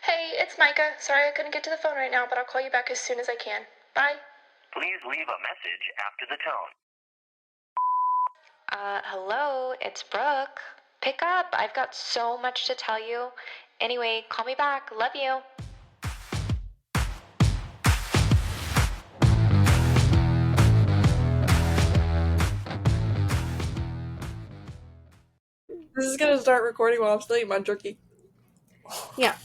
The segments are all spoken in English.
Hey, it's Micah. Sorry I couldn't get to the phone right now, but I'll call you back as soon as I can. Bye. Please leave a message after the tone. Hello, it's Brooke. Pick up. I've got so much to tell you. Anyway, call me back. Love you. This is gonna start recording while I'm still eating my jerky. Yeah.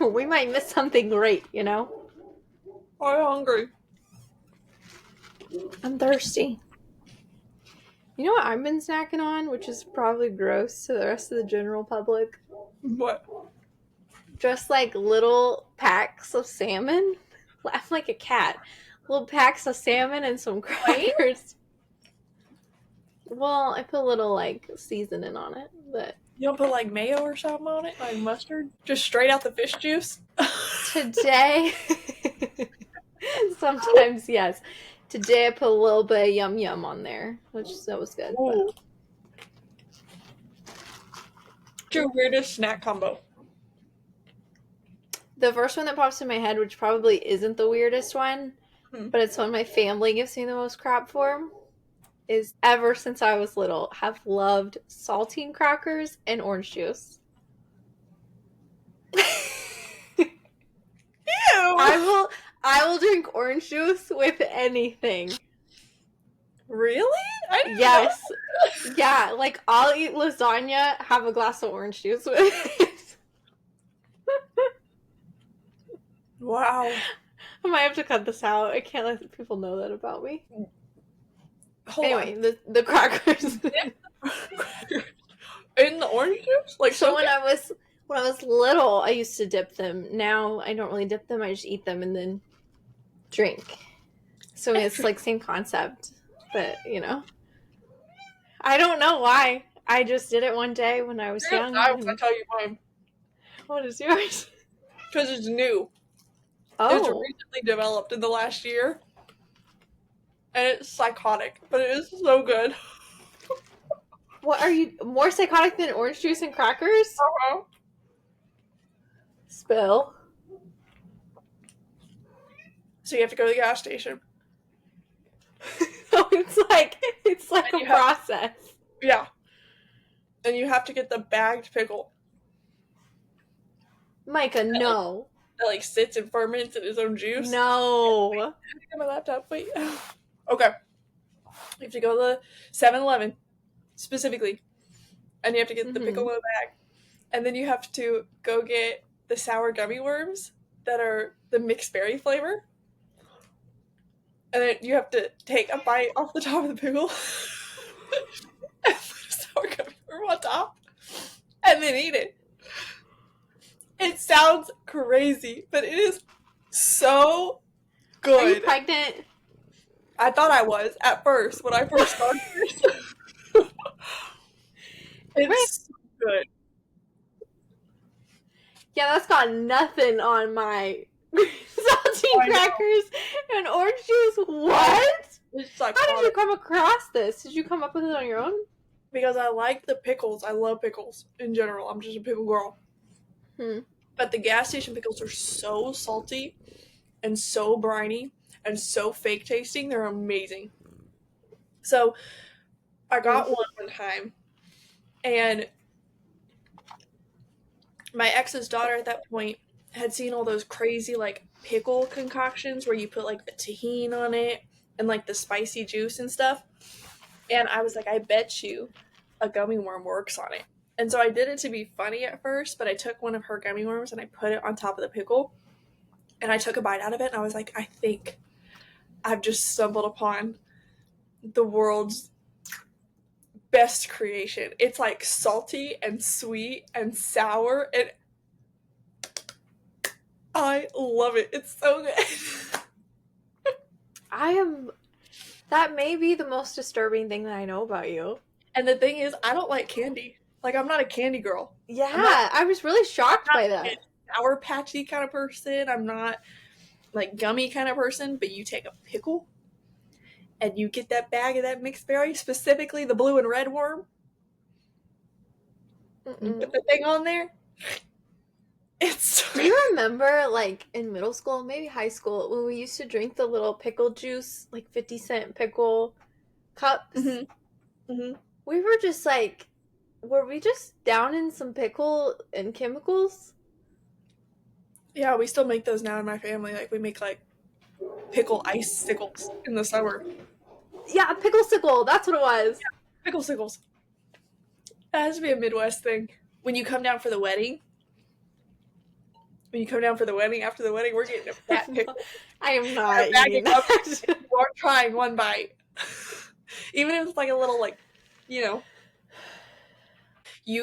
We might miss something great, you know? I'm hungry. I'm thirsty. You know what I've been snacking on, which is probably gross to the rest of the general public? What? Just like little packs of salmon. I'm like a cat. Little packs of salmon and some crackers. Well, I put a little like seasoning on it, but You don't put like mayo or something on it? Like mustard? Just straight out the fish juice? today sometimes yes. Today I put a little bit of yum yum on there, which that was good. Ooh. But What's your weirdest snack combo? the first one that pops in my head, which probably isn't the weirdest one, but it's one my family gives me the most crap for, is ever since I was little, have loved saltine crackers and orange juice. Ew! I will drink orange juice with anything. Really? I didn't Yes. know. Yeah, like I'll eat lasagna, have a glass of orange juice with it. Wow. I might have to cut this out. I can't let people know that about me. Hold Anyway, the crackers. on. In the orange juice? Like So when it? I was little, I used to dip them. Now I don't really dip them. I just eat them and then drink. So it's like same concept, but you know, I don't know why. I just did it one day when I was young. I will tell you mine. What is yours? Because it's new. Oh, It's recently developed in the last year. And it's psychotic, but it is so good. what are you more psychotic than orange juice and crackers? Uh-huh. Spill. So you have to go to the gas station. Oh, it's like And a you have- process. Yeah. And you have to get the bagged pickle Micah, no. that like sits and ferments in its own juice. No. I got my laptop. Wait. Okay. You have to go to the 7-Eleven specifically. And you have to get the pickle in a bag. And then you have to go get the sour gummy worms that are the mixed berry flavor. And then you have to take a bite off the top of the pickle and put a sour gummy worm on top and then eat it. It sounds crazy, but it is so good. Are you pregnant? I thought I was at first when I first started. It's so good. Yeah, that's got nothing on my saltine crackers and orange juice. What? It's How did you come across this? Did you come up with it on your own? Because I like the pickles. I love pickles in general. I'm just a pickle girl. But the gas station pickles are so salty and so briny and so fake tasting. They're amazing. So I got one time, and my ex's daughter at that point had seen all those crazy like pickle concoctions where you put like the tahini on it and like the spicy juice and stuff. And I was like, I bet you a gummy worm works on it. And so I did it to be funny at first, but I took one of her gummy worms and I put it on top of the pickle. And I took a bite out of it and I was like, I think I've just stumbled upon the world's best creation. It's like salty and sweet and sour and I love it. It's so good. That may be the most disturbing thing that I know about you. And the thing is, I don't like candy. Like, I'm not a candy girl. Yeah, I was really shocked by that. I'm not a Sour Patchy kind of person. I'm not like gummy kind of person. But you take a pickle and you get that bag of that mixed berry, specifically the blue and red worm. You put the thing on there. It's Do you remember, like, in middle school, maybe high school, when we used to drink the little pickle juice, like 50-cent pickle cups? We were just like, were we just down in some pickle and chemicals? Yeah, we still make those now in my family. Like we make like pickle icicles in the summer. Yeah, pickle sickle, that's what it was. Pickle sickles. That has to be a Midwest thing. When you come down for the wedding, after the wedding, we're getting a fat pickle. I am not Bag eating it up. that. You are trying one bite. Even if it's like a little, like, you know. You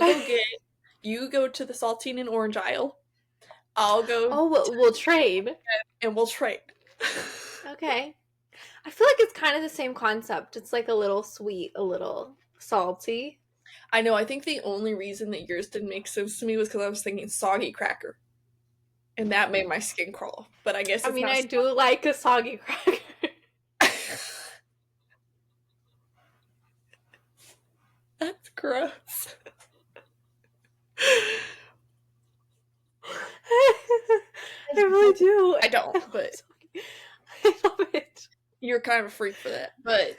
go to the saltine and orange aisle. I'll go Oh, we'll trade. and we'll trade. Okay. I feel like it's kind of the same concept. It's like a little sweet, a little salty. I know. I think the only reason that yours didn't make sense to me was because I was thinking soggy cracker, and that made my skin crawl. But I guess it's not I do like a soggy cracker. That's gross. I really do. I don't, but I love it. you're kind of a freak for that. But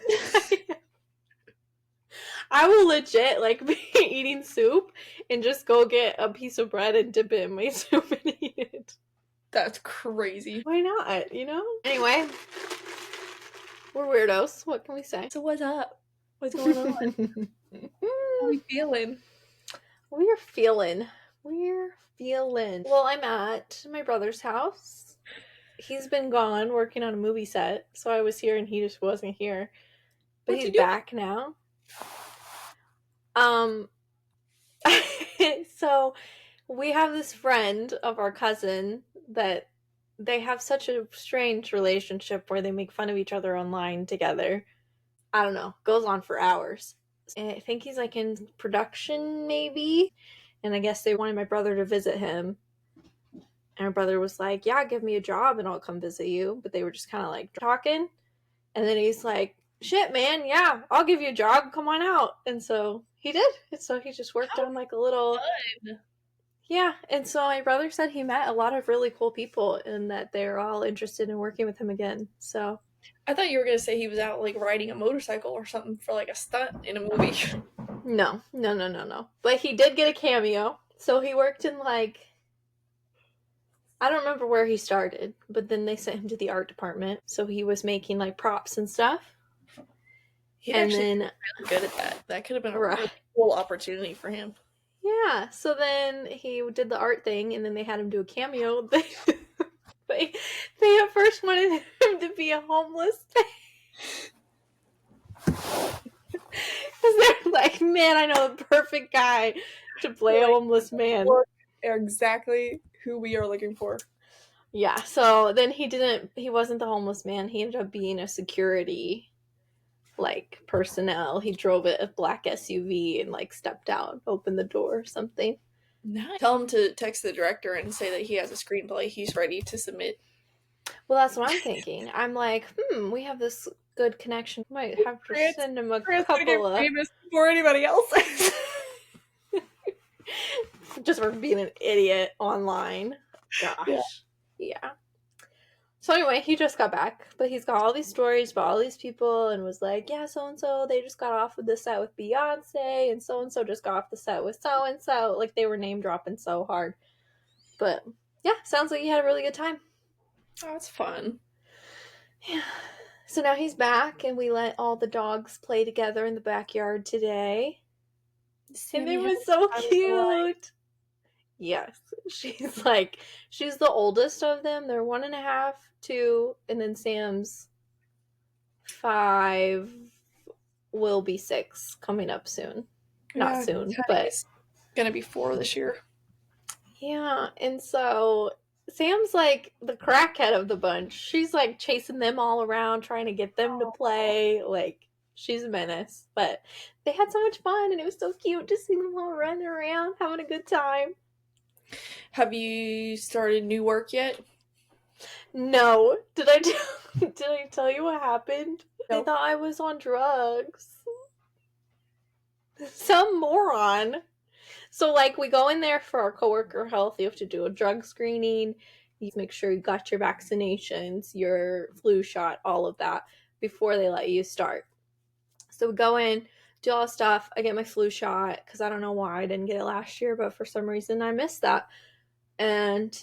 I will legit like be eating soup and just go get a piece of bread and dip it in my soup and eat it. that's crazy. Why not? You know? Anyway, we're weirdos. What can we say? So what's up? What's going on? How are we feeling? We're feeling. Well, I'm at my brother's house. He's been gone working on a movie set, so I was here and he just wasn't here. But What'd he's you do? back now. So we have this friend of our cousin that they have such a strange relationship where they make fun of each other online together. I don't know, goes on for hours. And I think he's like in production maybe, and I guess they wanted my brother to visit him. And my brother was like, "Yeah, give me a job and I'll come visit you." But they were just kind of like talking, and then he's like, "Shit, man, yeah, I'll give you a job. Come on out." And so he did. And so he just worked on like a little. Fun. Yeah, and so my brother said he met a lot of really cool people and that they're all interested in working with him again. So I thought you were gonna say he was out like riding a motorcycle or something for like a stunt in a movie. no. But he did get a cameo. So he worked in like, I don't remember where he started, but then they sent him to the art department. So he was making like props and stuff. He'd And actually then been really good at that. That could have been a Right. really cool opportunity for him. yeah, so then he did the art thing, and then they had him do a cameo. They at first wanted him to be a homeless because they're like, man, I know the perfect guy to play a homeless man. Exactly who we are looking for. Yeah, so then he wasn't the homeless man. He ended up being a security like personnel. He drove a black SUV and like stepped out, opened the door or something. Nice. Tell him to text the director and say that he has a screenplay he's ready to submit. Well, that's what I'm thinking. I'm like, we have this good connection. Might have to send him a couple of famous before anybody else. just for being an idiot online. Gosh. Yeah. So anyway, he just got back, but he's got all these stories about all these people and was like, yeah, so-and-so, they just got off of the set with Beyonce, and so-and-so just got off the set with so-and-so. Like, they were name dropping so hard. But, yeah, sounds like he had a really good time. Oh, that's fun. Yeah. So now he's back, and we let all the dogs play together in the backyard today. And it was so cute. Yes. She's the oldest of them. They're 1.5, 2, and then Sam's 5, will be 6 coming up soon. Not soon, but it's gonna be 4 this year. yeah. And so Sam's like the crackhead of the bunch. She's like chasing them all around, trying to get them to play. Like, she's a menace. But they had so much fun, and it was so cute to see them all running around, having a good time. Have you started new work yet? No. Did I tell you what happened? No. I thought I was on drugs. Some moron So, like, we go in there for our coworker health. You have to do a drug screening. You make sure you got your vaccinations, your flu shot, all of that before they let you start. So we go in, do all the stuff. I get my flu shot because I don't know why I didn't get it last year, but for some reason I missed that. And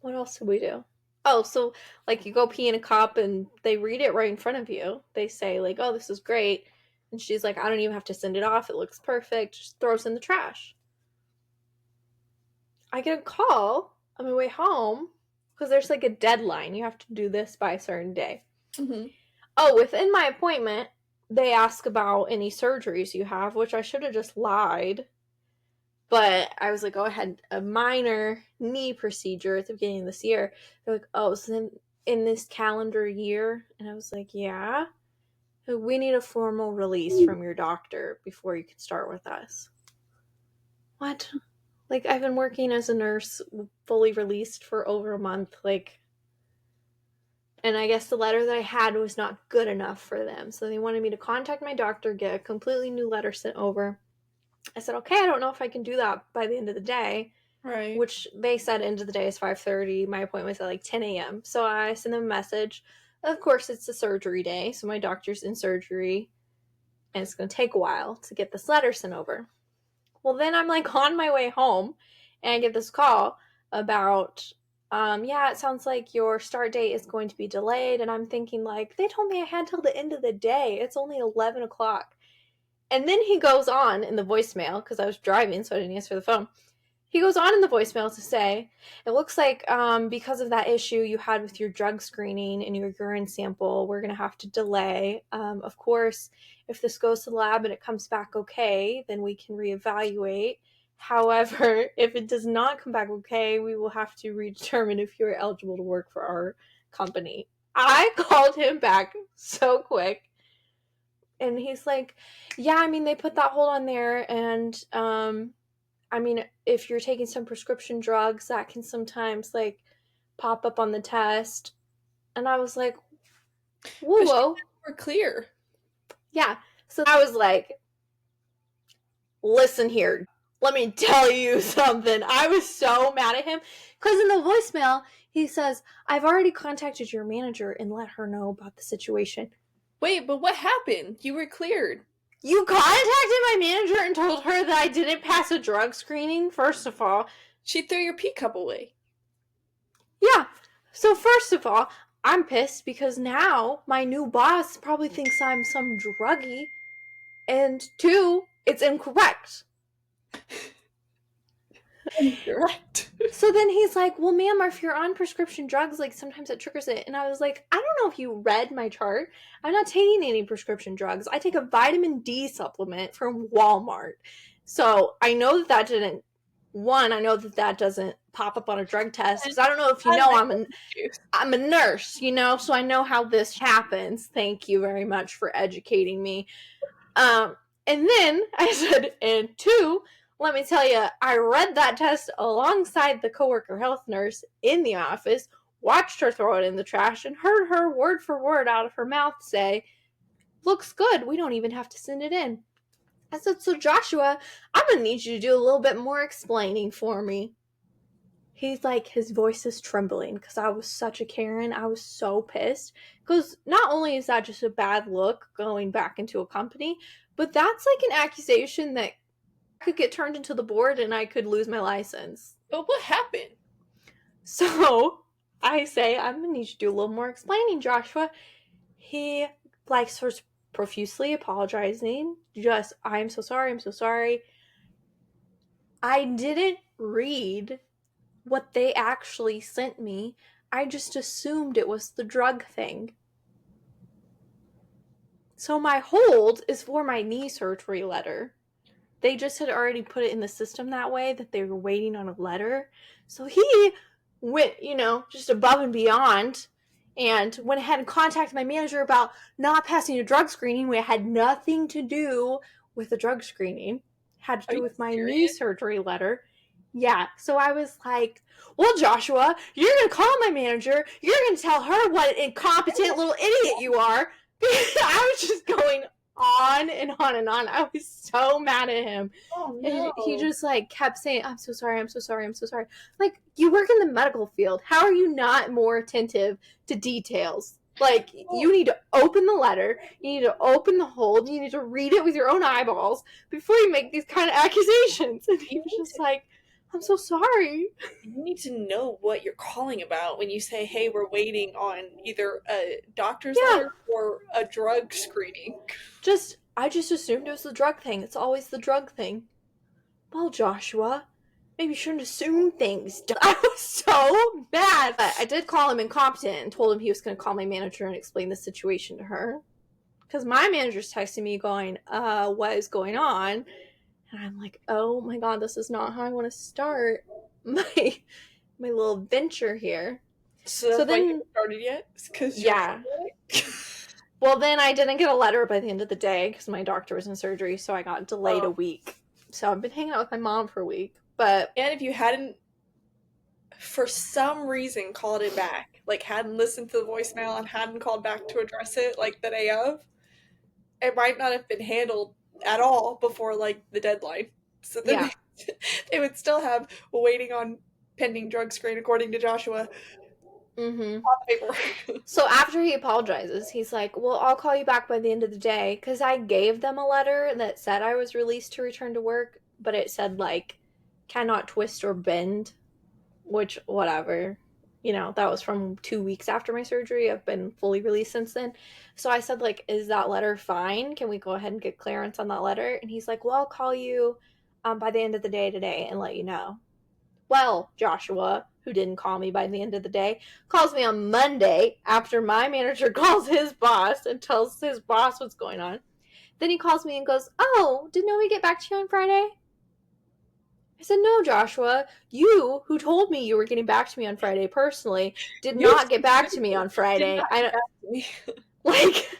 what else did we do? Oh, so like you go pee in a cup and they read it right in front of you. They say like, "Oh, this is great," and she's like, "I don't even have to send it off. It looks perfect." Just throws in the trash. I get a call on my way home because there's like a deadline. You have to do this by a certain day. Mm-hmm. Oh, within my appointment, they ask about any surgeries you have, which I should have just lied. But I was like, oh, I had a minor knee procedure at the beginning of this year. They're like, oh, so then in this calendar year? And I was like, yeah. We need a formal release from your doctor before you can start with us. What? Like, I've been working as a nurse fully released for over a month. Like, and I guess the letter that I had was not good enough for them. So they wanted me to contact my doctor, get a completely new letter sent over. I said, okay, I don't know if I can do that by the end of the day. Right. Which they said end of the day is 5:30. My appointment's at like 10 a.m. So I sent them a message. Of course, it's a surgery day. So my doctor's in surgery. And it's going to take a while to get this letter sent over. Well, then I'm like on my way home. And I get this call about yeah, it sounds like your start date is going to be delayed. And I'm thinking, like, they told me I had till the end of the day. It's only 11 o'clock. And then he goes on in the voicemail, because I was driving, so I didn't answer the phone. He goes on in the voicemail to say, it looks like because of that issue you had with your drug screening and your urine sample, we're going to have to delay. Of course, if this goes to the lab and it comes back okay, then we can reevaluate. However, if it does not come back okay, we will have to redetermine if you're eligible to work for our company. I called him back so quick. And he's like, yeah, I mean, they put that hold on there. And, I mean, if you're taking some prescription drugs, that can sometimes, like, pop up on the test. And I was like, whoa. We're clear. Yeah. So I was like, listen here, let me tell you something. I was so mad at him because in the voicemail, he says, I've already contacted your manager and let her know about the situation. Wait, but what happened? You were cleared. You contacted my manager and told her that I didn't pass a drug screening, first of all. She threw your pee cup away. Yeah. So first of all, I'm pissed because now my new boss probably thinks I'm some druggie. And two, it's incorrect. Incorrect. So then he's like, well, ma'am, if you're on prescription drugs, like, sometimes it triggers it. And I was like, I don't know if you read my chart. I'm not taking any prescription drugs. I take a vitamin D supplement from Walmart. So I know that didn't, I know that doesn't pop up on a drug test. Because I don't know if you know I'm a nurse, you know, so I know how this happens. Thank you very much for educating me. And then I said, and two, let me tell you, I read that test alongside the coworker health nurse in the office, watched her throw it in the trash, and heard her word for word out of her mouth say, looks good, we don't even have to send it in. I said, so Joshua, I'm going to need you to do a little bit more explaining for me. He's like, his voice is trembling because I was such a Karen. I was so pissed. Because not only is that just a bad look going back into a company, but that's like an accusation that could get turned into the board and I could lose my license. But what happened? So I say, I'm going to need you to do a little more explaining, Joshua. He like starts profusely apologizing. Just, I'm so sorry, I'm so sorry. I didn't read what they actually sent me. I just assumed it was the drug thing. So my hold is for my knee surgery letter. They just had already put it in the system that way, that they were waiting on a letter. So he went, you know, just above and beyond, and went ahead and contacted my manager about not passing a drug screening, which had nothing to do with the drug screening. Had to do with my knee surgery letter. Yeah, so I was like, well, Joshua, you're going to call my manager. You're going to tell her what an incompetent little idiot you are. I was just going on and on and on. I was so mad at him. Oh And no. he just like kept saying, I'm so sorry, I'm so sorry, I'm so sorry. Like, you work in the medical field. How are you not more attentive to details? Like, you need to open the letter, you need to open the hold, you need to read it with your own eyeballs before you make these kind of accusations. And he was just like, I'm so sorry. You need to know what you're calling about when you say, hey, we're waiting on either a doctor's letter or a drug screening. I just assumed it was the drug thing. It's always the drug thing. Well, Joshua, maybe you shouldn't assume things. I was so mad. But I did call him incompetent and told him he was going to call my manager and explain the situation to her. Because my manager's texting me going, what is going on? And I'm like, oh my god, this is not how I want to start my little venture here. So then, you haven't started yet? Yeah. Well, then I didn't get a letter by the end of the day because my doctor was in surgery, so I got delayed a week. So I've been hanging out with my mom for a week. But and if you hadn't, for some reason, called it back, like hadn't listened to the voicemail and hadn't called back to address it like the day of, it might not have been handled at all before like the deadline. So then they would still have waiting on pending drug screen, according to Joshua. Mm-hmm. On paper. So after he apologizes, he's like, well, I'll call you back by the end of the day, because I gave them a letter that said I was released to return to work, but it said, like, cannot twist or bend, which, whatever. You know, that was from 2 weeks after my surgery. I've been fully released since then. So I said, like, is that letter fine? Can we go ahead and get clearance on that letter? And he's like, well, I'll call you by the end of the day today and let you know. Well, Joshua, who didn't call me by the end of the day, calls me on Monday after my manager calls his boss and tells his boss what's going on. Then he calls me and goes, oh, did nobody get back to you on Friday? I said, no, Joshua, you, who told me you were getting back to me on Friday personally, did not get back to me on Friday. Like,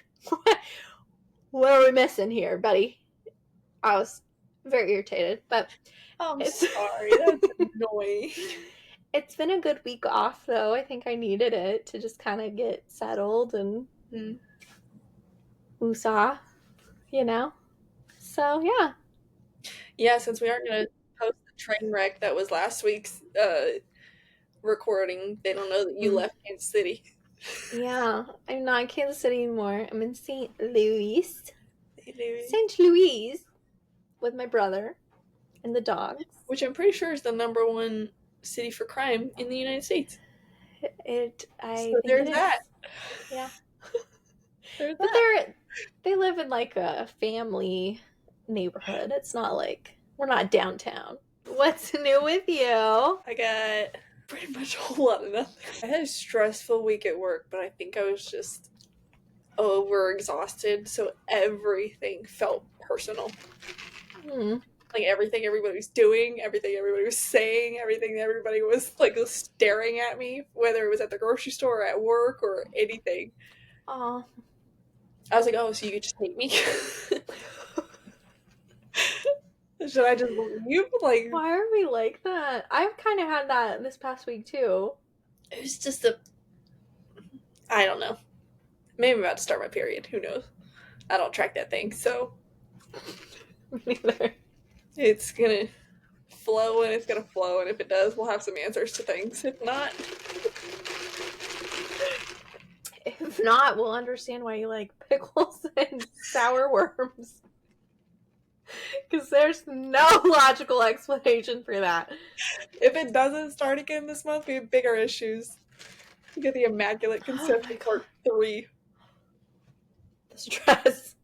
what are we missing here, buddy? I was very irritated, but I'm sorry, that's annoying. It's been a good week off, though. I think I needed it to just kind of get settled and woosah, you know? So, yeah. Yeah, since we aren't going to post the train wreck that was last week's recording, they don't know that you left Kansas City. Yeah, I'm not in Kansas City anymore. I'm in St. Louis. St. Louis with my brother and the dogs. Which I'm pretty sure is the #1 city for crime in the United States. There's that. Yeah. But they live in like a family neighborhood. It's not like we're not downtown. What's new with you? I got pretty much a whole lot of nothing. I had a stressful week at work, but I think I was just overexhausted, so everything felt personal. Like everything everybody was doing, everything everybody was saying, everything everybody was like staring at me, whether it was at the grocery store or at work or anything. Aw. I was like, oh, so you could just hate me? Should I just leave? Like, why are we like that? I've kind of had that this past week too. It was just I don't know. Maybe I'm about to start my period. Who knows? I don't track that thing, so Me neither. It's gonna flow and it's gonna flow, and if it does, we'll have some answers to things. If not, we'll understand why you like pickles and sour worms. Because there's no logical explanation for that. If it doesn't start again this month, we have bigger issues. We get the Immaculate Conception Part 3. The stress.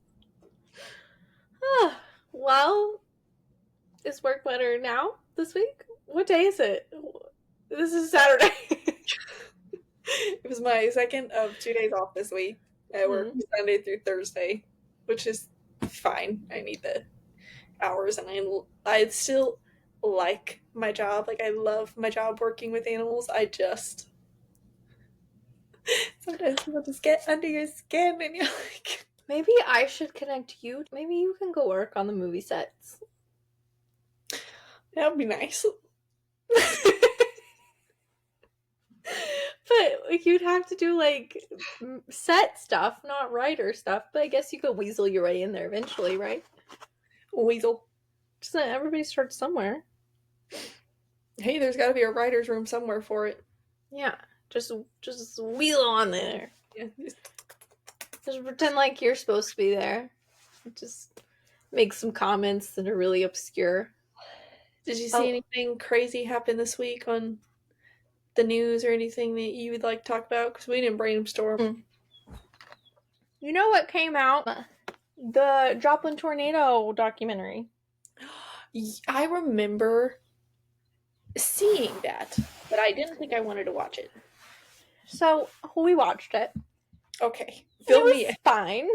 Well, is work better now this week? What day is it? This is Saturday. It was my second of 2 days off this week. I work Sunday through Thursday, which is fine. I need the hours, and I still like my job. Like, I love my job working with animals. I just sometimes people just get under your skin, and you're like, maybe I should connect you. Maybe you can go work on the movie sets. That would be nice. But you'd have to do like set stuff, not writer stuff. But I guess you could weasel your way in there eventually, right? Weasel. Just everybody starts somewhere. Hey, there's got to be a writer's room somewhere for it. Yeah, just wheel on there. Yeah. Just pretend like you're supposed to be there. Just make some comments that are really obscure. Did you see anything crazy happen this week on the news or anything that you would like to talk about? Because we didn't brainstorm. You know what came out? The Joplin tornado documentary. I remember seeing that, but I didn't think I wanted to watch it. So we watched it. Okay, it was fine.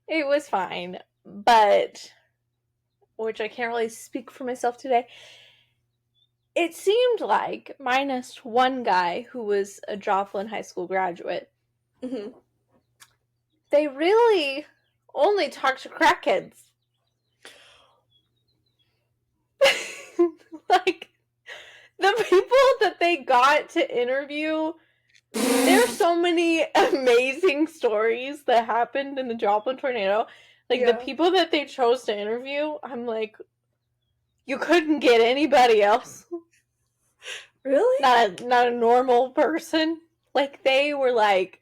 It was fine, but which I can't really speak for myself today. It seemed like, minus one guy who was a Joplin High School graduate, they really only talked to crackheads. Like, the people that they got to interview, there's so many amazing stories that happened in the Joplin tornado. Like, the people that they chose to interview, I'm like, you couldn't get anybody else. Really? Not a normal person. Like, they were like,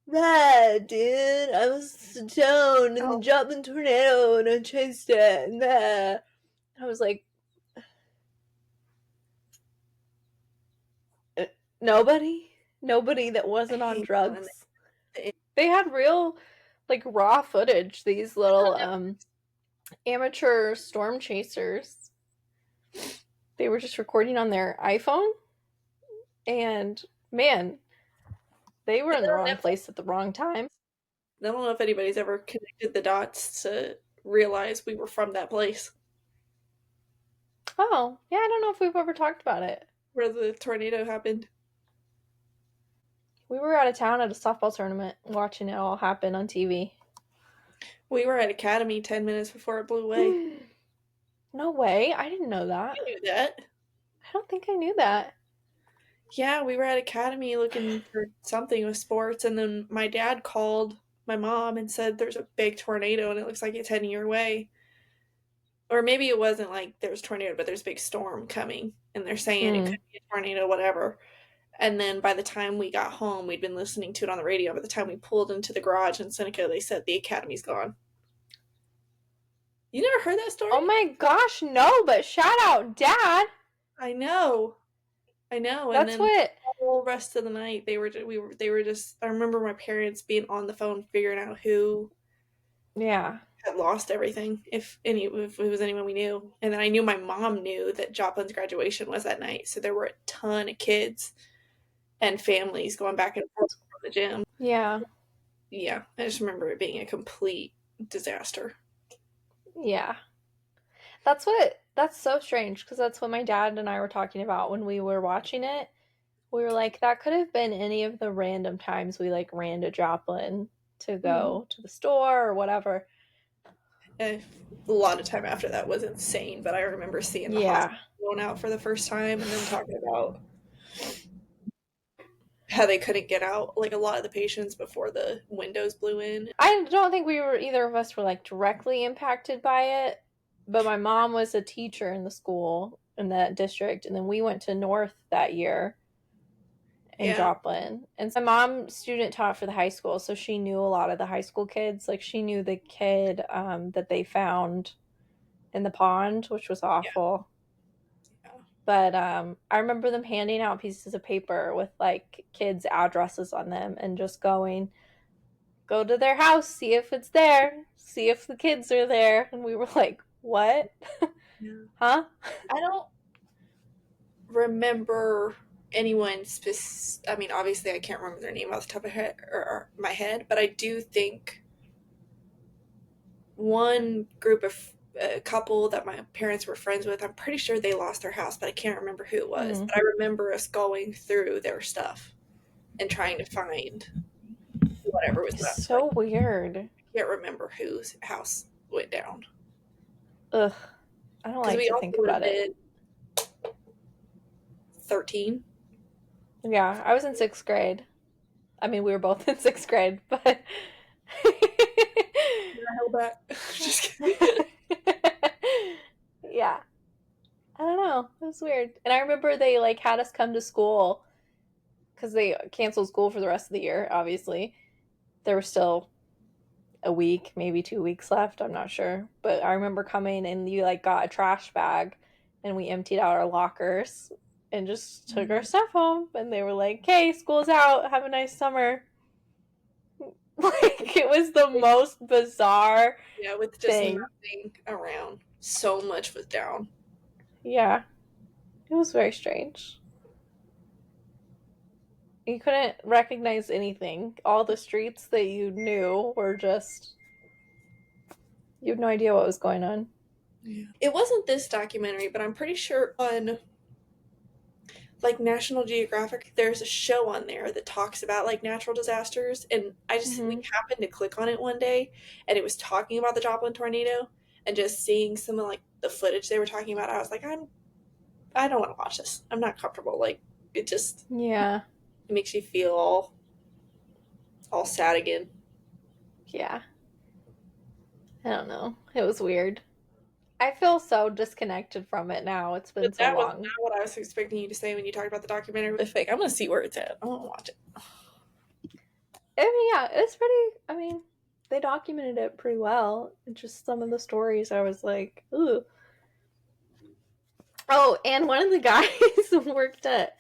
right, dude, I was down in the Joplin tornado and I chased it. And I was like, nobody that wasn't on drugs. They had real, like, raw footage. These little amateur storm chasers. They were just recording on their iPhone, and man, they were in the wrong place at the wrong time. I don't know if anybody's ever connected the dots to realize we were from that place. Oh, yeah, I don't know if we've ever talked about it. Where the tornado happened. We were out of town at a softball tournament watching it all happen on TV. We were at Academy 10 minutes before it blew away. No way. I didn't know that. You knew that. I don't think I knew that. Yeah, we were at Academy looking for something with sports, and then my dad called my mom and said there's a big tornado and it looks like it's heading your way. Or maybe it wasn't like there's a tornado, but there's a big storm coming, and they're saying it could be a tornado, whatever. And then by the time we got home, we'd been listening to it on the radio. By the time we pulled into the garage in Seneca, they said the Academy's gone. You never heard that story? Oh my gosh, no, but shout out Dad. I know. And That's then what the whole rest of the night they were just I remember my parents being on the phone figuring out who had lost everything, if it was anyone we knew. And then I knew my mom knew that Joplin's graduation was that night, so there were a ton of kids and families going back and forth from the gym. Yeah, I just remember it being a complete disaster. Yeah. That's so strange, because that's what my dad and I were talking about when we were watching it. We were like, that could have been any of the random times we, like, ran to Joplin to go to the store or whatever. A lot of time after that was insane, but I remember seeing the hospital going out for the first time and then talking about how they couldn't get out, like, a lot of the patients before the windows blew in. I don't think either of us were, like, directly impacted by it, but my mom was a teacher in the school in that district, and then we went to North that year in Joplin. And so my mom student taught for the high school, so she knew a lot of the high school kids. Like, she knew the kid that they found in the pond, which was awful. But I remember them handing out pieces of paper with, like, kids' addresses on them and just go to their house, see if it's there, see if the kids are there. And we were like, what? Huh? I don't remember anyone I mean, obviously I can't remember their name off the top of my head, but I do think one group of a couple that my parents were friends with, I'm pretty sure they lost their house, but I can't remember who it was. But I remember us going through their stuff and trying to find whatever was left. So weird. I can't remember whose house went down. Ugh. I don't like to think about it. 13. Yeah, I was in 6th grade. I mean, we were both in 6th grade, but I held back. Just kidding. yeah, I don't know. It was weird. And I remember they like had us come to school because they canceled school for the rest of the year. Obviously, there was still a week, maybe 2 weeks left. I'm not sure, but I remember coming and you like got a trash bag, and we emptied out our lockers and just took our stuff home. And they were like, "Okay, school's out. Have a nice summer." Like it was the most bizarre Yeah, with just thing. nothing around. So much was down. Yeah, it was very strange. You couldn't recognize anything. All the streets that you knew were just, you had no idea what was going on. Yeah. It wasn't this documentary, but I'm pretty sure on like National Geographic, there's a show on there that talks about like natural disasters, and I just we Mm-hmm. happened to click on it one day, and it was talking about the Joplin tornado, and just seeing some of like the footage they were talking about, I was like, I don't want to watch this. I'm not comfortable. Like Yeah, it makes you feel all sad again. yeah. I don't know. It was weird. I feel so disconnected from it now. It's been But so that was long. not what I was expecting you to say when you talked about the documentary with the fake. I'm gonna see where it's at. I want to watch it. I mean, yeah, it's pretty. I mean, they documented it pretty well. Just some of the stories, I was like, ooh. Oh, and one of the guys worked at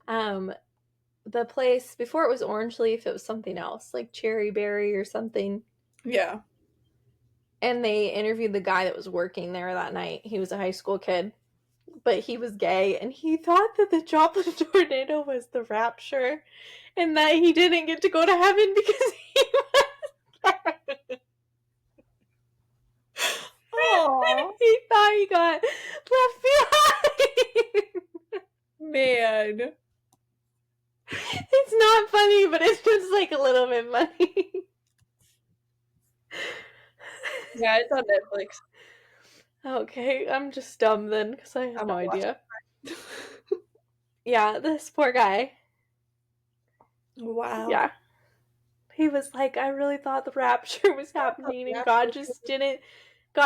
um the place before it was Orange Leaf. It was something else, like Cherry Berry or something. Yeah. And they interviewed the guy that was working there that night. He was a high school kid, but he was gay, and he thought that the Joplin tornado was the rapture, and that he didn't get to go to heaven because he was gay. Oh He thought he got left behind. man. It's not funny, but it's just like a little bit funny. Yeah, it's on Netflix. Okay, I'm just dumb then because I have I'm no gonna watch idea. it. Yeah, this poor guy. Wow. Yeah. He was like, I really thought the rapture was happening, and God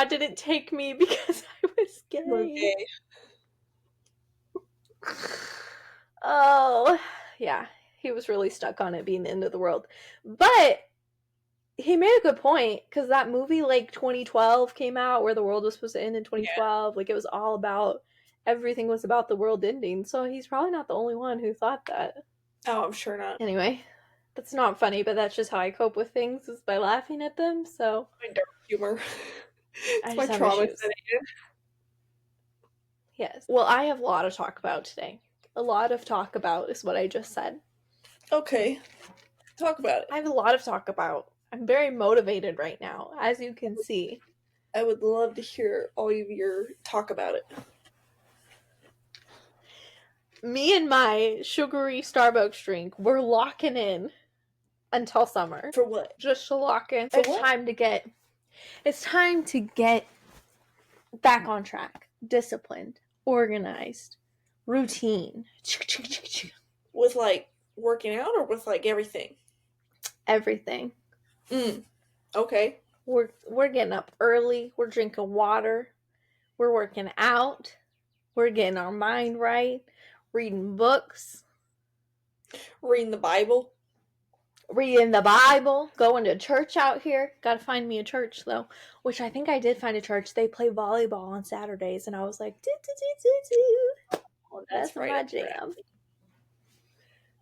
didn't take me because I was gay. Okay. Oh, yeah. He was really stuck on it being the end of the world. But he made a good point because that movie, like 2012, came out where the world was supposed to end in Yeah. 2012. Like it was all about, everything was about the world ending. So he's probably not the only one who thought that. Oh, I'm sure not. Anyway, that's not funny, but that's just how I cope with things, is by laughing at them. So My dark humor. I It's my just have trauma issues. setting. Yes. Well, I have a lot to talk about today. A lot of talk about is what I just said. Okay. Talk about it. I have a lot of talk about. I'm very motivated right now, as you can see. I would love to hear all of your talk about it. Me and my sugary Starbucks drink, we're locking in until summer. For what? Just to lock in. For It's what? time to get back on track. Disciplined, organized, routine. With like working out or with like everything? Everything. Okay. We're getting up early, we're drinking water, we're working out, we're getting our mind right, reading books, Reading the Bible. reading the Bible, going to church out here. Gotta find me a church though, which I think I did find a church. They play volleyball on Saturdays, and I was like, Oh, that's right my up your jam. alley.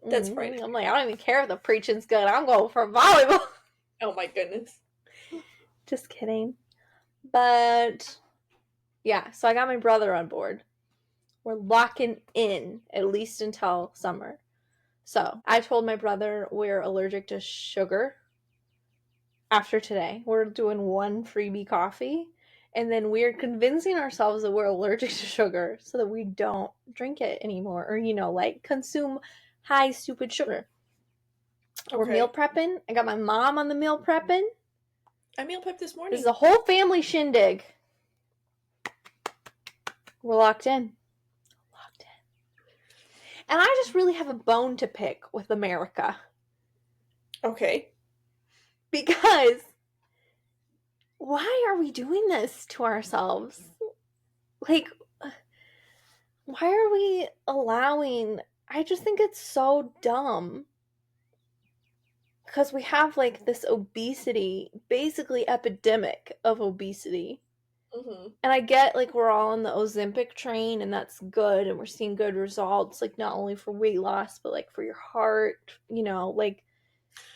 That's right. I'm like, I don't even care if the preaching's good. I'm going for volleyball. Oh my goodness. Just kidding. But yeah, so I got my brother on board. We're locking in at least until summer. So I told my brother we're allergic to sugar after today. We're doing one freebie coffee, and then we're convincing ourselves that we're allergic to sugar so that we don't drink it anymore, or, like consume high stupid sugar. Okay. We're meal prepping. I got my mom on the meal prepping. I meal prepped this morning. This is a whole family shindig. We're locked in. And I just really have a bone to pick with America. Okay. Because why are we doing this to ourselves? Like, why are we allowing. I just think it's so dumb. Because we have, like, this obesity, basically epidemic of obesity. Mm-hmm. And I get, like, we're all on the Ozempic train, and that's good, and we're seeing good results, like, not only for weight loss, but, like, for your heart, you know, like,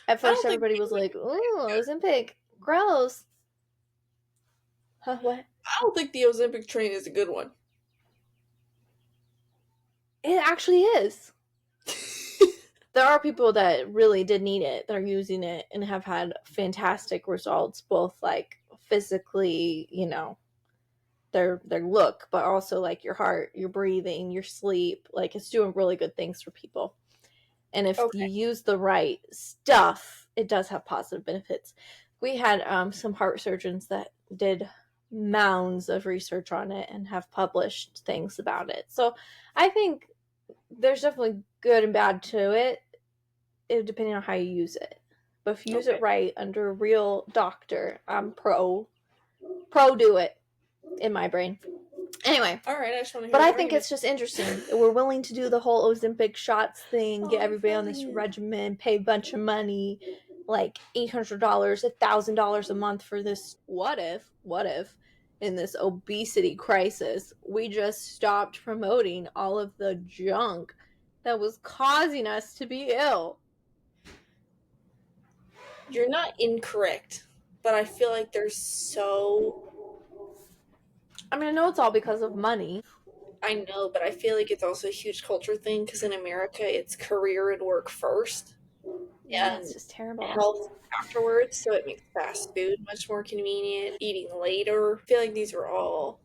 at I first don't think everybody was like, ooh, Ozempic, gross. Huh, what? I don't think the Ozempic train is a good one. It actually is. There are people that really did need it, that are using it, and have had fantastic results, both, like, physically, you know, their look, but also, like, your heart, your breathing, your sleep. Like, it's doing really good things for people. And if you Okay. use the right stuff, it does have positive benefits. We had some heart surgeons that did mounds of research on it and have published things about it. So I think there's definitely good and bad to it, depending on how you use it. But if you use Okay. it right under a real doctor, I'm pro do it in my brain. Anyway, All right. I just want to hear but the I think argument. it's just interesting. We're willing to do the whole Ozempic shots thing, get everybody on this regimen, pay a bunch of money, like $800, $1,000 a month for this. What if, in this obesity crisis, we just stopped promoting all of the junk that was causing us to be ill? You're not incorrect, but I feel like there's so. I mean, I know it's all because of money. I know, but I feel like it's also a huge culture thing because in America it's career and work first Yeah, and it's just terrible. health afterwards, so it makes fast food much more convenient, eating later. I feel like these are all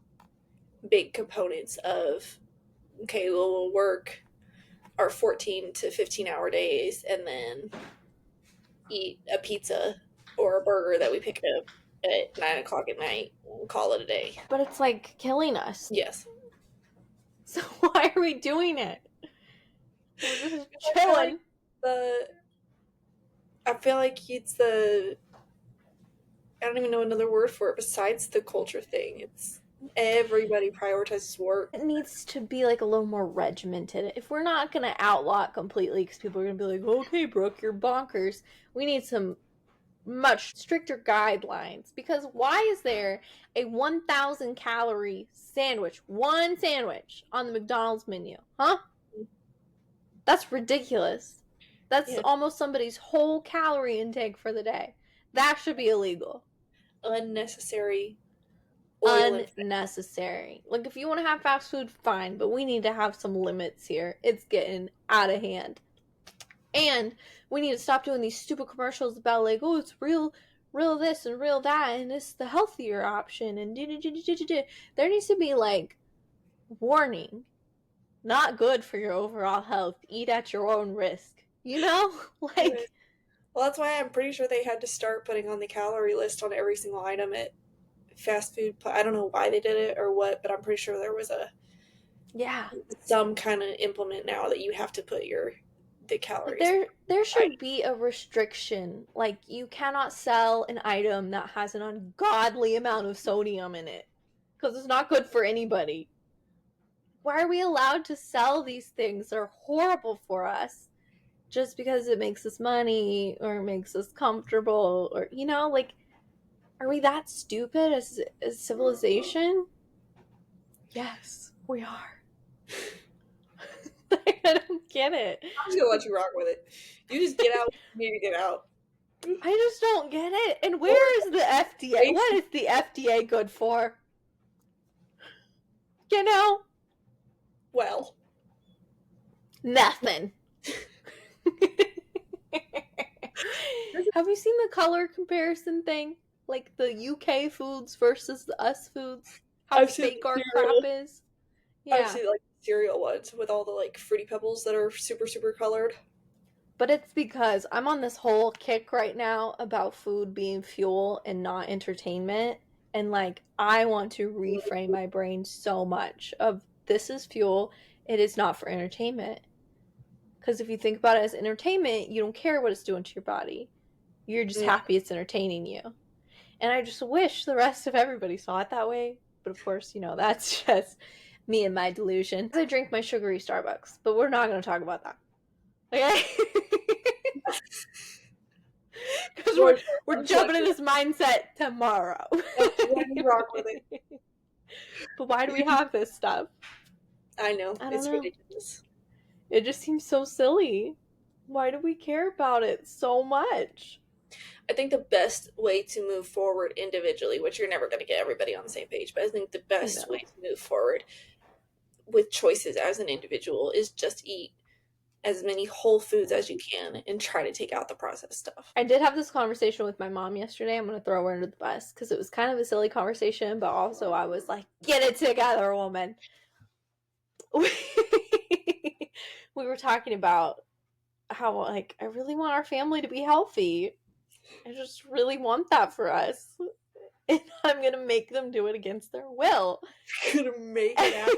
big components of okay, well, we'll work our 14 to 15-hour days and then eat a pizza or a burger that we pick up at 9 o'clock at night and call it a day. But it's like killing us. Yes. So why are we doing it? We're just I feel like chilling. I feel like it's the I don't even know another word for it besides the culture thing. It's everybody prioritizes work. It needs to be, like, a little more regimented. If we're not gonna outlaw it completely, because people are gonna be like, okay, Brooke, you're bonkers, we need some much stricter guidelines. Because why is there a 1,000 calorie sandwich, one sandwich, on the McDonald's menu? Huh? That's ridiculous. That's Yeah. almost somebody's whole calorie intake for the day. That should be illegal. Unnecessary oil and fat. Unnecessary. Like, if you want to have fast food, fine, but we need to have some limits here. It's getting out of hand. And we need to stop doing these stupid commercials about, like, oh, it's real this and real that, and it's the healthier option, and there needs to be, like, warning. Not good for your overall health. Eat at your own risk. You know? Like, Well, that's why I'm pretty sure they had to start putting on the calorie list on every single item at fast food. I don't know why they did it or what, but I'm pretty sure there was yeah. some kind of implement now that you have to put the calories. There should be a restriction. Like, you cannot sell an item that has an ungodly amount of sodium in it, because it's not good for anybody. Why are we allowed to sell these things that are horrible for us just because it makes us money or makes us comfortable, or, you know, like, are we that stupid as civilization? Yes, we are. I don't get it. I'm just gonna let you rock with it. You just get out. You need to get out. I just don't get it. And where is the FDA? What is the FDA good for? You know? Well, Nothing. Have you seen the color comparison thing? Like the UK foods versus the us foods? How I've seen fake our cereal. crap is? I've Yeah. seen like cereal ones with all the like fruity pebbles that are super super colored. But it's because I'm on this whole kick right now about food being fuel and not entertainment. And, like, I want to reframe my brain so much of, this is fuel, it is not for entertainment. Because if you think about it as entertainment, you don't care what it's doing to your body. You're just happy it's entertaining you. And I just wish the rest of everybody saw it that way. But of course, that's just me and my delusion. I drink my sugary Starbucks, but we're not going to talk about that. Okay? Because we're jumping in this mindset tomorrow. Rock with it. But why do we have this stuff? I know. It's know. ridiculous. It just seems so silly. Why do we care about it so much? I think the best way to move forward individually, which you're never going to get everybody on the same page, but I think the best way to move forward with choices as an individual is just eat as many whole foods as you can and try to take out the processed stuff. I did have this conversation with my mom yesterday. I'm going to throw her under the bus because it was kind of a silly conversation, but also I was like, get it together, woman. We were talking about how, like, I really want our family to be healthy. I just really want that for us. And I'm going to make them do it against their will. I'm going to make it happen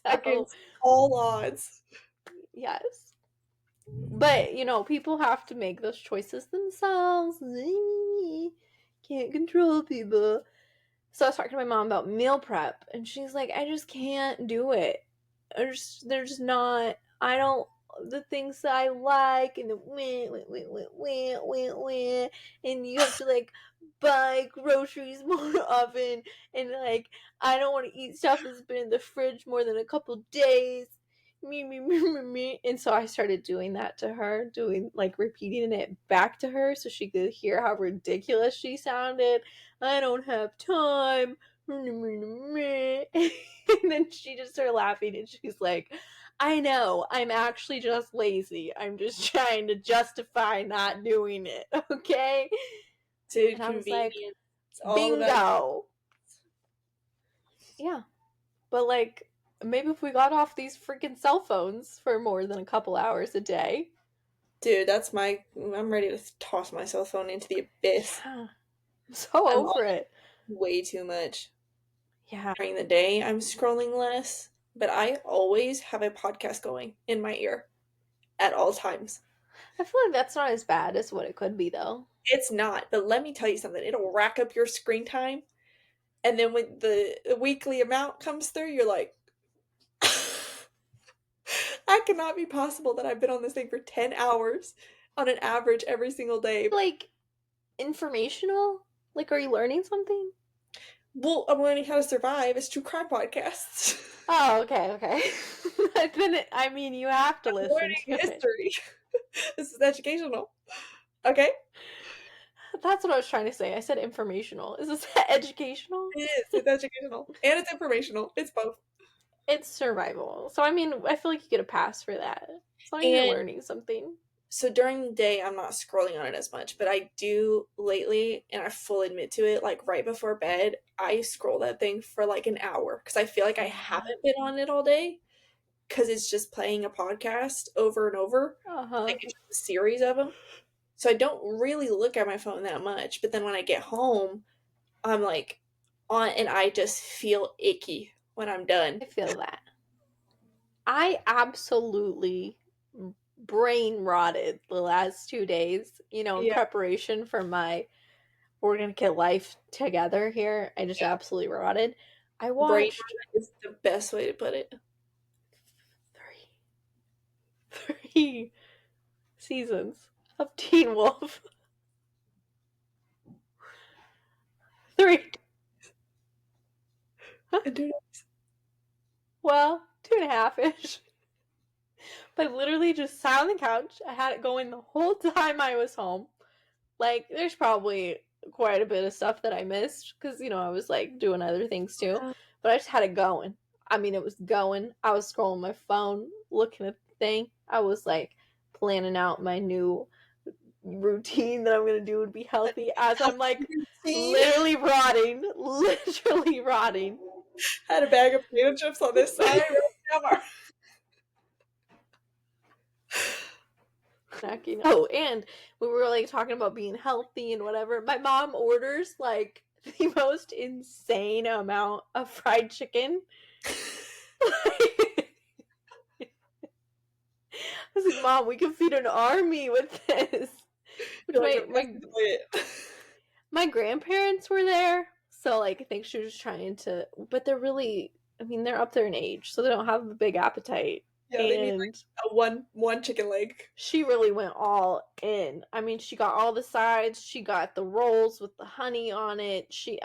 against all odds. Yes. But, people have to make those choices themselves. Can't control people. So I was talking to my mom about meal prep, and she's like, I just can't do it. They're just not, the things that I like, and and you have to, like, buy groceries more often, and, like, I don't want to eat stuff that's been in the fridge more than a couple days. Me. And so I started doing that to her, repeating it back to her so she could hear how ridiculous she sounded. I don't have time. And then she just started laughing, and she's like, I know, I'm actually just lazy. I'm just trying to justify not doing it, okay? Dude, and I was like, all bingo. Yeah. But, like, maybe if we got off these freaking cell phones for more than a couple hours a day. Dude, I'm ready to toss my cell phone into the abyss. Yeah. I'm so over it. Way too much. Yeah. During the day, I'm scrolling less, but I always have a podcast going in my ear at all times. I feel like that's not as bad as what it could be, though. It's not, but let me tell you something. It'll rack up your screen time, and then when the weekly amount comes through, you're like, that cannot be possible that I've been on this thing for 10 hours on an average every single day. Like, informational? Like, are you learning something? Well, I'm learning how to survive. It's true crime podcasts. Oh, okay. I mean, you have to listen learning to history. This is educational. Okay? That's what I was trying to say. I said informational. Is this educational? It is. It's educational. And it's informational. It's both. It's survival. So, I mean, I feel like you get a pass for that. As long as you're learning something. So during the day, I'm not scrolling on it as much, but I do lately, and I fully admit to it, like right before bed, I scroll that thing for like an hour because I feel like I haven't been on it all day because it's just playing a podcast over and over. Like it's a series of them. So I don't really look at my phone that much, but then when I get home, I'm like on, and I just feel icky when I'm done. I feel that. I absolutely brain rotted the last 2 days, in preparation for we're gonna get life together here. I just absolutely rotted. I watched is the best way to put it. 3 seasons of Teen Wolf. 3. Well, 2.5-ish. But literally just sat on the couch. I had it going the whole time I was home. Like, there's probably quite a bit of stuff that I missed because, I was, like, doing other things too. But I just had it going. I mean, it was going. I was scrolling my phone, looking at the thing. I was, like, planning out my new routine that I'm going to do to be healthy as I'm, like, literally rotting. Literally rotting. Had a bag of potato chips on this side. Oh, and we were like talking about being healthy and whatever. My mom orders like the most insane amount of fried chicken. was like, Mom, we can feed an army with this. Which my grandparents were there, so like I think she was trying to, but they're really, I mean, they're up there in age, so they don't have a big appetite. Yeah, they need like a one chicken leg. She really went all in. I mean, she got all the sides. She got the rolls with the honey on it. She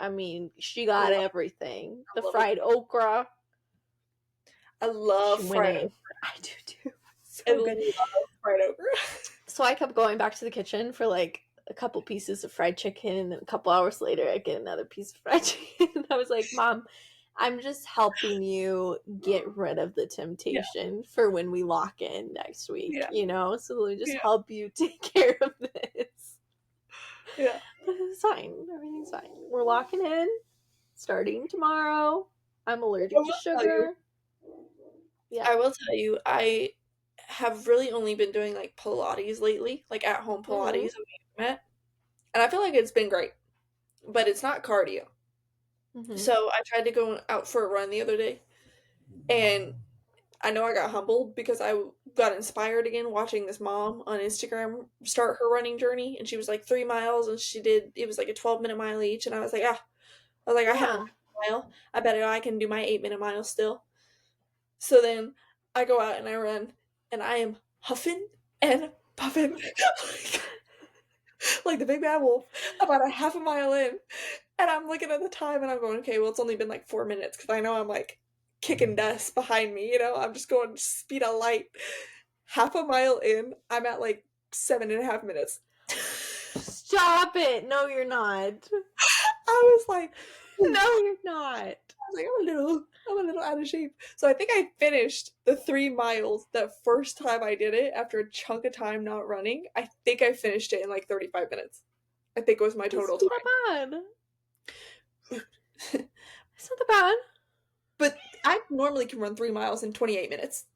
got everything. The fried okra. I love fried okra. I do too. So good. Love fried okra. So I kept going back to the kitchen for like a couple pieces of fried chicken, and then a couple hours later I get another piece of fried chicken. And I was like, Mom, I'm just helping you get rid of the temptation for when we lock in next week, you know? So let me just help you take care of this. Yeah. But it's fine. Everything's fine. We're locking in starting tomorrow. I'm allergic to sugar. Yeah. I will tell you, I have really only been doing like Pilates lately, like at home Pilates. And I feel like it's been great, but it's not cardio. So I tried to go out for a run the other day, and I know I got humbled because I got inspired again watching this mom on Instagram start her running journey, and she was like 3 miles, and it was like a 12-minute mile each, and I was like, I have a mile. I bet I can do my 8-minute mile still. So then I go out and I run, and I am huffing and puffing like the big bad wolf about a half a mile in. And I'm looking at the time and I'm going, okay, well, it's only been like 4 minutes because I know I'm like kicking dust behind me, you know? I'm just going speed of light. Half a mile in, I'm at like 7.5 minutes. Stop it. No, you're not. I was like, no, you're not. I was like, I'm a little out of shape. So I think I finished the 3 miles the first time I did it after a chunk of time not running. I think I finished it in like 35 minutes. I think it was my total time. Not bad. It's not that bad. But I normally can run 3 miles in 28 minutes.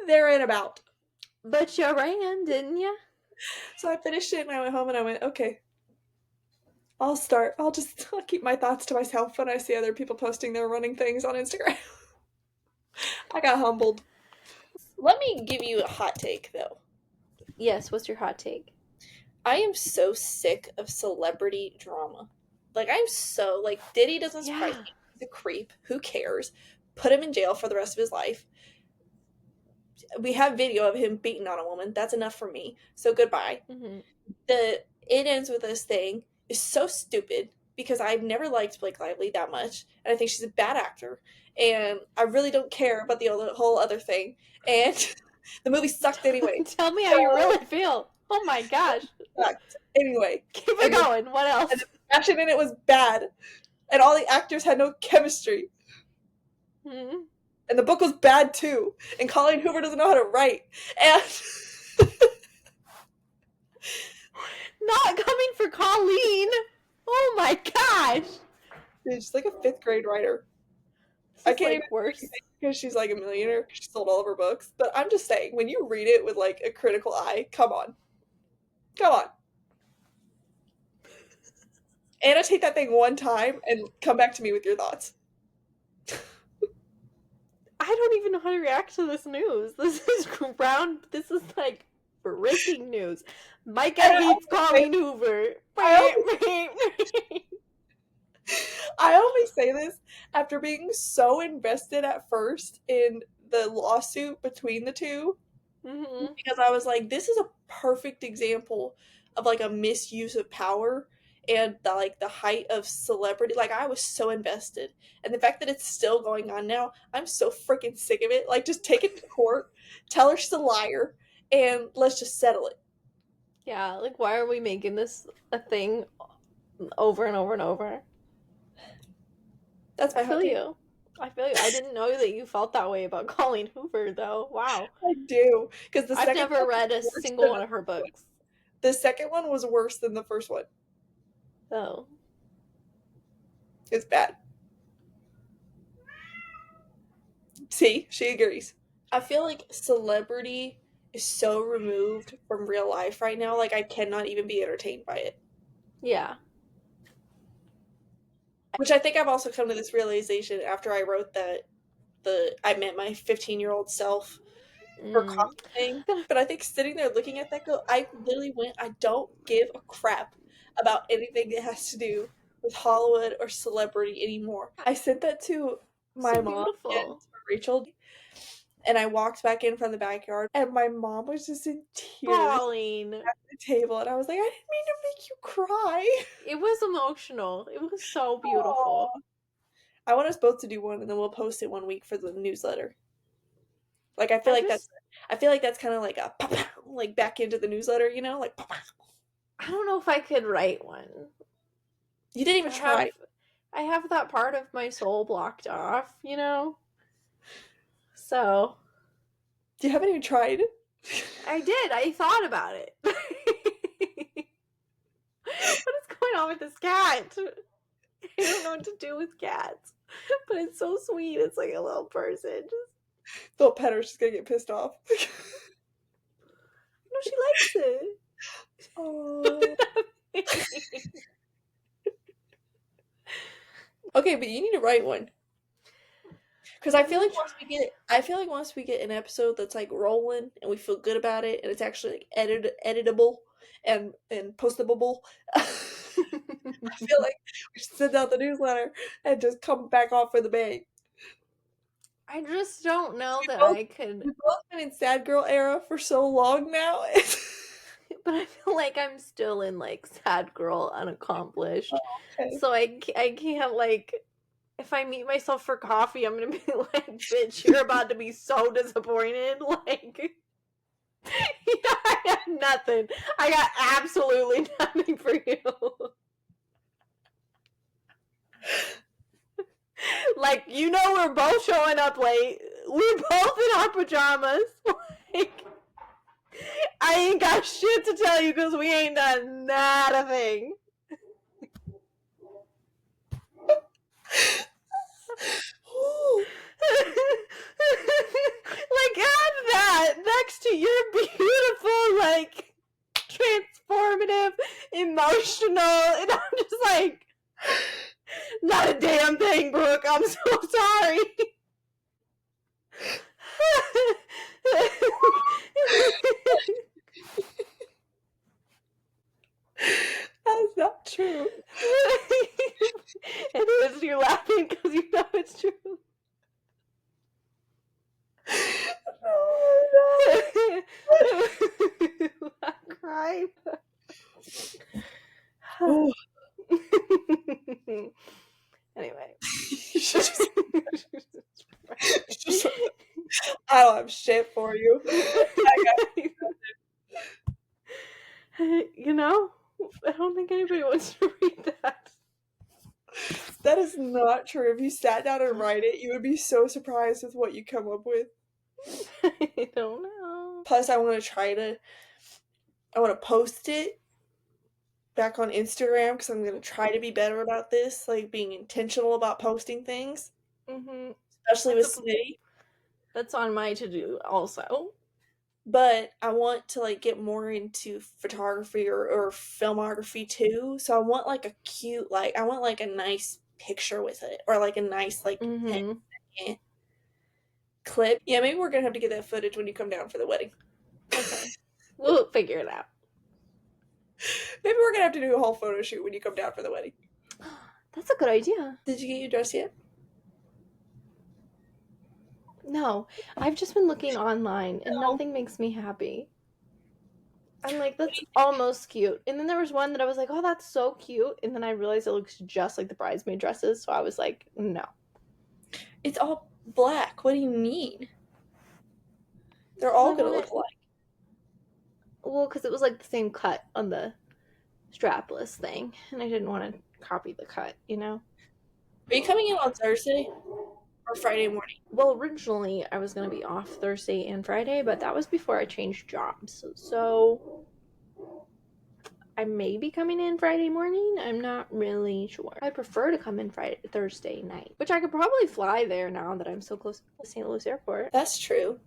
There and about. But you ran, didn't you? So I finished it and I went home and I went, okay, I'll keep my thoughts to myself when I see other people posting their running things on Instagram. I got humbled. Let me give you a hot take, though. Yes, what's your hot take? I am so sick of celebrity drama. Like, Diddy doesn't surprise me. He's a creep. Who cares? Put him in jail for the rest of his life. We have video of him beating on a woman. That's enough for me. So goodbye. It ends with this thing is so stupid because I've never liked Blake Lively that much, and I think she's a bad actor, and I really don't care about the whole other thing, and the movie sucked anyway. Tell me how you really feel. Oh my gosh. Sucked. Anyway. Keep it going. What else? And the action in it was bad, and all the actors had no chemistry. And the book was bad too, and Colleen Hoover doesn't know how to write, and not coming for Colleen. Oh my gosh. Dude, she's like a 5th grade writer. I can't even worse because she's like a millionaire because she sold all of her books. But I'm just saying, when you read it with like a critical eye, come on. Annotate that thing one time and come back to me with your thoughts. I don't even know how to react to this news. This is like breaking news. Micah hates Colleen Hoover. I only say this after being so invested at first in the lawsuit between the two, because I was like, this is a perfect example of like a misuse of power and the height of celebrity. Like, I was so invested, and the fact that it's still going on now, I'm so freaking sick of it. Like, just take it to court, tell her she's a liar, and let's just settle it. Yeah, like, why are we making this a thing over and over and over? That's my I feel you. I didn't know that you felt that way about Colleen Hoover, though. Wow. I do, because I've never read a single one of her books. The second one was worse than the first one. Oh. It's bad. See, she agrees. I feel like celebrity is so removed from real life right now, like I cannot even be entertained by it. Yeah. Which I think I've also come to this realization after I wrote I met my 15-year-old self for coffee thing. But I think sitting there looking at that girl, I literally went, I don't give a crap about anything that has to do with Hollywood or celebrity anymore. I sent that to my So mom and beautiful. Rachel, and I walked back in from the backyard, and my mom was just in tears Bawling. at the table, and I was like, I didn't mean to make you cry. It was emotional. It was so Aw. beautiful. I want us both to do one, and then we'll post it one week for the newsletter. Like I feel like that's kind of like a like back into the newsletter, you know, like I don't know if I could write one. you didn't even try. I have that part of my soul blocked off, you know? So You haven't even tried. I did. I thought about it. What is going on with this cat? I don't know what to do with cats. But it's so sweet. It's like a little person. Just Little Petter's just gonna get pissed off. no, she likes it. Oh. Okay, but you need to write one. Because I feel like once we get an episode that's like rolling and we feel good about it and it's actually like editable and postable, I feel like we should send out the newsletter and just come back off with a bang. I just don't know that both- I could. We've both been in sad girl era for so long now. But I feel like I'm still in like sad girl unaccomplished. Okay. So I can't like if I meet myself for coffee, I'm gonna be like, bitch, you're about to be so disappointed. Like yeah, I got nothing. I got absolutely nothing for you. Like, you know, we're both showing up late. We're both in our pajamas. Like, I ain't got shit to tell you because we ain't done not a thing. Like, add that next to your beautiful, like, transformative, emotional, and I'm just like, not a damn thing, Brooke. I'm so sorry. That's not true. It is. You're laughing because you know it's true. Oh, I'm crying. no. Anyway. I don't have shit for you. You know, I don't think anybody wants to read that. That is not true. If you sat down and write it, you would be so surprised with what you come up with. I don't know. Plus, I want to post it back on Instagram because I'm going to try to be better about this, like being intentional about posting things, Mm-hmm. especially with Smitty. That's on my to-do also. But I want to like get more into photography or filmography too. So I want like a cute, like I want like a nice picture with it, or like a nice like 10-second clip. Yeah, maybe we're gonna have to get that footage when you come down for the wedding. Okay. We'll figure it out. Maybe we're gonna have to do a whole photo shoot when you come down for the wedding. That's a good idea. Did you get your dress yet? No, I've just been looking online and nothing makes me happy. I'm like, that's almost cute. And then there was one that I was like, oh, that's so cute. And then I realized it looks just like the bridesmaid dresses. So I was like, no. It's all black. What do you mean? They're all gonna look alike. Well, because it was like the same cut on the strapless thing. And I didn't want to copy the cut, you know? Are you coming in on Thursday or Friday morning? Well, originally I was going to be off Thursday and Friday, but that was before I changed jobs. So I may be coming in Friday morning. I'm not really sure. I prefer to come in Thursday night, which I could probably fly there now that I'm so close to St. Louis Airport. That's true.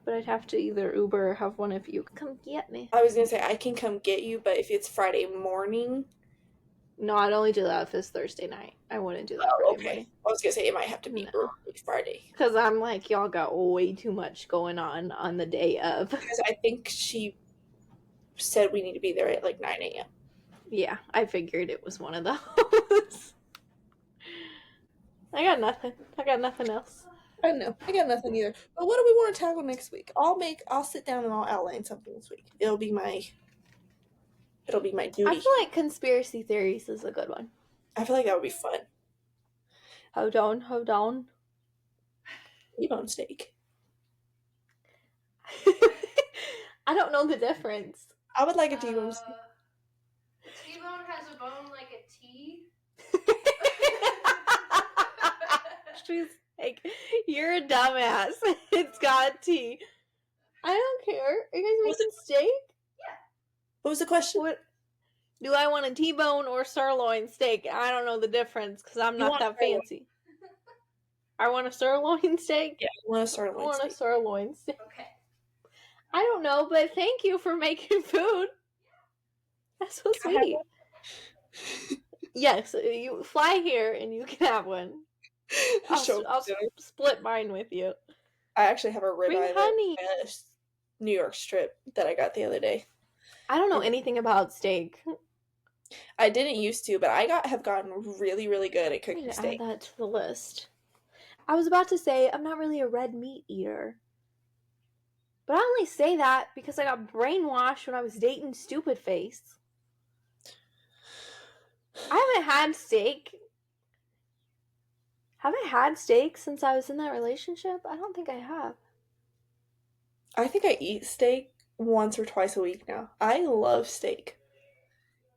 But I'd have to either Uber or have one of you come get me. I was gonna say I can come get you, but if it's Friday morning, No, I'd only do that if it's Thursday night. I wouldn't do that Oh, Friday okay. morning. I was gonna say it might have to be No. early Friday. Because I'm like, y'all got way too much going on the day of. Because I think she said we need to be there at like 9 a.m. Yeah, I figured it was one of those. I got nothing else. I know. I got nothing either. But what do we want to tackle next week? I'll sit down and I'll outline something this week. It'll be my I duty. feel like conspiracy theories is a good one. I feel like that would be fun. Hold on. T-bone steak. I don't know the difference. I would like a T-bone steak. T-bone has a bone like a T. She's like, you're a dumbass. It's got T. I don't care. Are you guys making steak? What was the question? What? Do I want a T-bone or sirloin steak? I don't know the difference because I'm not that sirloin. fancy. I want a sirloin steak? Yeah, I want a I sirloin want steak. a sirloin steak. Okay. I don't know, but thank you for making food. That's so sweet. Yes, you fly here and you can have one. I'll split mine with you. I actually have a Bring ribeye honey. New York strip that I got the other day. I don't know anything about steak. I didn't used to, but have gotten really, really good at cooking steak. Add that to the list. I was about to say I'm not really a red meat eater. But I only say that because I got brainwashed when I was dating Stupid Face. I haven't had steak. Have I had steak since I was in that relationship? I don't think I have. I think I eat steak once or twice a week now. I love steak.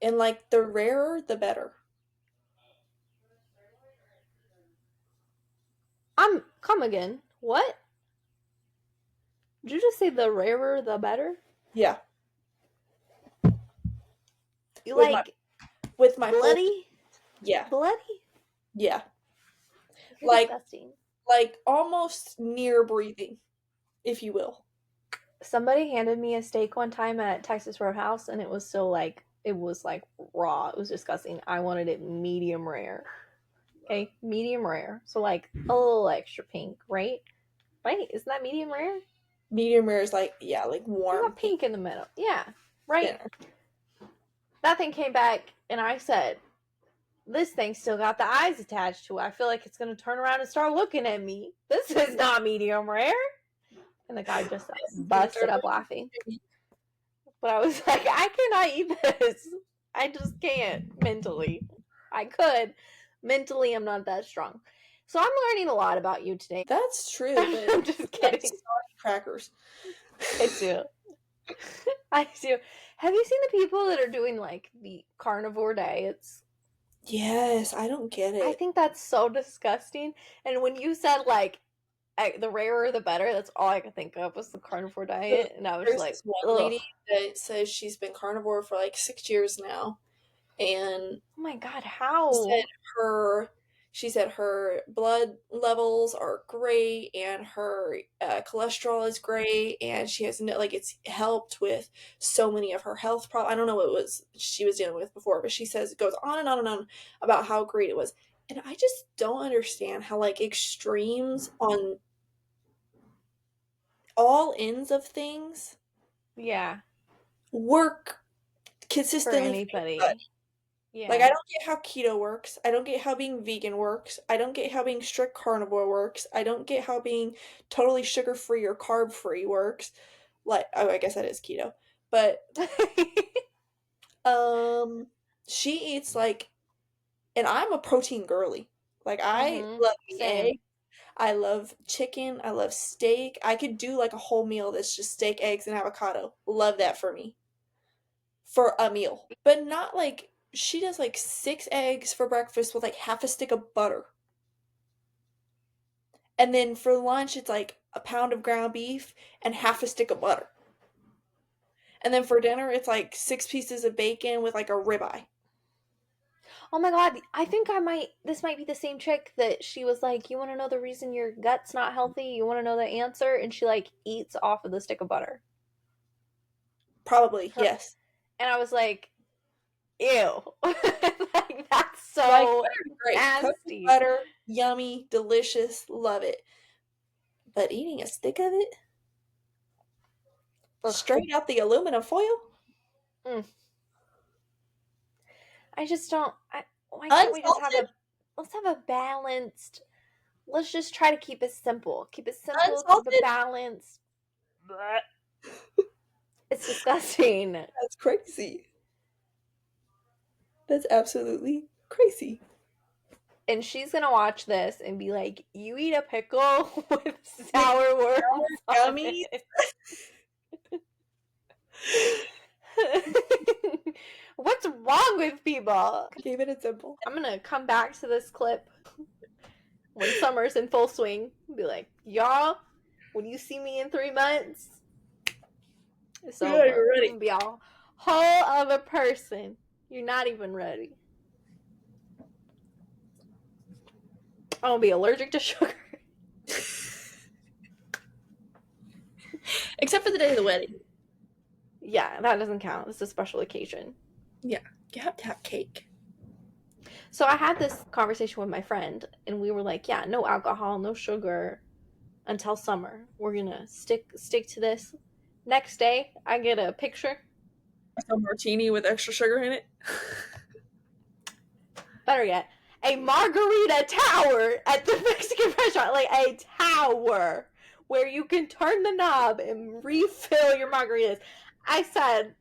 And like the rarer, the better. Come again. What? Did you just say the rarer, the better? Yeah. You With like with my bloody? Yeah. Bloody? Yeah. You're Like disgusting. like almost near breathing, if you will. Somebody handed me a steak one time at Texas Roadhouse, and it was so like it was like raw. It was disgusting. I wanted it medium rare. Okay, medium rare. So like a little extra pink, right? Right? Isn't that medium rare? Medium rare is like warm. Got pink in the middle. Yeah, right. Dinner. That thing came back, and I said, "This thing still got the eyes attached to it. I feel like it's gonna turn around and start looking at me. This is not medium rare." And the guy just busted up laughing. But I was like, I cannot eat this. I just can't mentally. I could. Mentally, I'm not that strong. So I'm learning a lot about you today. That's true, but I'm just kidding. Soggy crackers. I do. I do. Have you seen the people that are doing like the carnivore diets? Yes, I don't get it. I think that's so disgusting. And when you said like the rarer the better, that's all I could think of was the carnivore diet. And I was There's like, this one lady that says she's been carnivore for like 6 years now, and oh my god, how? She said her blood levels are great, and her cholesterol is great, and she has it's helped with so many of her health problems. I don't know what it was she was dealing with before, but she says it goes on and on and on about how great it was. And I just don't understand how extremes on all ends of things work consistently for anybody. Yeah. I don't get how keto works. I don't get how being vegan works. I don't get how being strict carnivore works. I don't get how being totally sugar-free or carb-free works. I guess that is keto. But she eats and I'm a protein girly. I love egg. I love chicken. I love steak. I could do a whole meal that's just steak, eggs, and avocado. Love that for me. For a meal. But not she does 6 eggs for breakfast with half a stick of butter. And then for lunch, it's a pound of ground beef and half a stick of butter. And then for dinner, it's 6 pieces of bacon with a ribeye. Oh my god, I think this might be the same chick that she was like, you want to know the reason your gut's not healthy? You want to know the answer? And she eats off of the stick of butter. Probably, yes. And I was like, ew. Like, that's so Like, great. Cookie nasty. butter, yummy, delicious, love it. But eating a stick of it straight out the aluminum foil? I just don't. Why can't we just have Unsalted? let's have a balanced. Let's just try to keep it simple. Keep it simple. Keep Unsalted? it balanced. It's disgusting. That's crazy. That's absolutely crazy. And she's gonna watch this and be like, "You eat a pickle with sour worms on Gummies? it." What's wrong with people? Keep it simple. I'm gonna come back to this clip when summer's in full swing. Be like, y'all, when you see me in 3 months, it's You're over. not even ready. I'm gonna be a whole other person. You're not even ready. I'm gonna be allergic to sugar. Except for the day of the wedding. Yeah, that doesn't count. It's a special occasion. Yeah, you have to have cake. So I had this conversation with my friend, and we were like, yeah, no alcohol, no sugar until summer. We're gonna stick to this. Next day, I get a picture. A martini with extra sugar in it. Better yet, a margarita tower at the Mexican restaurant. Like a tower where you can turn the knob and refill your margaritas. I said,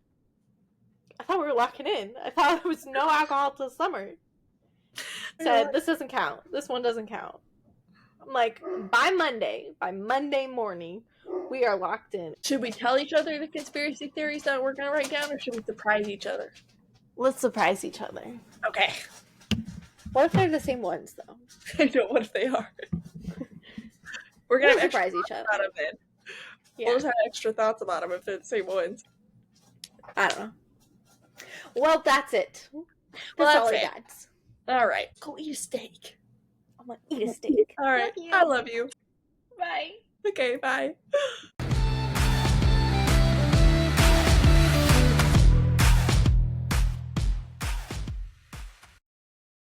I thought we were locking in. I thought there was no alcohol till summer. Said, this doesn't count. This one doesn't count. I'm like, by Monday morning, we are locked in. Should we tell each other the conspiracy theories that we're going to write down, or should we surprise each other? Let's surprise each other. Okay. What if they're the same ones, though? I know what if they are. We're going to surprise each other. About them then. Yeah. We'll just have extra thoughts about them if they're the same ones. I don't know. Well, that's it. Well, all that's I it. got. All right. Go eat a steak. I'm gonna eat a steak. All right. Love you. I love you. Bye. Okay, bye.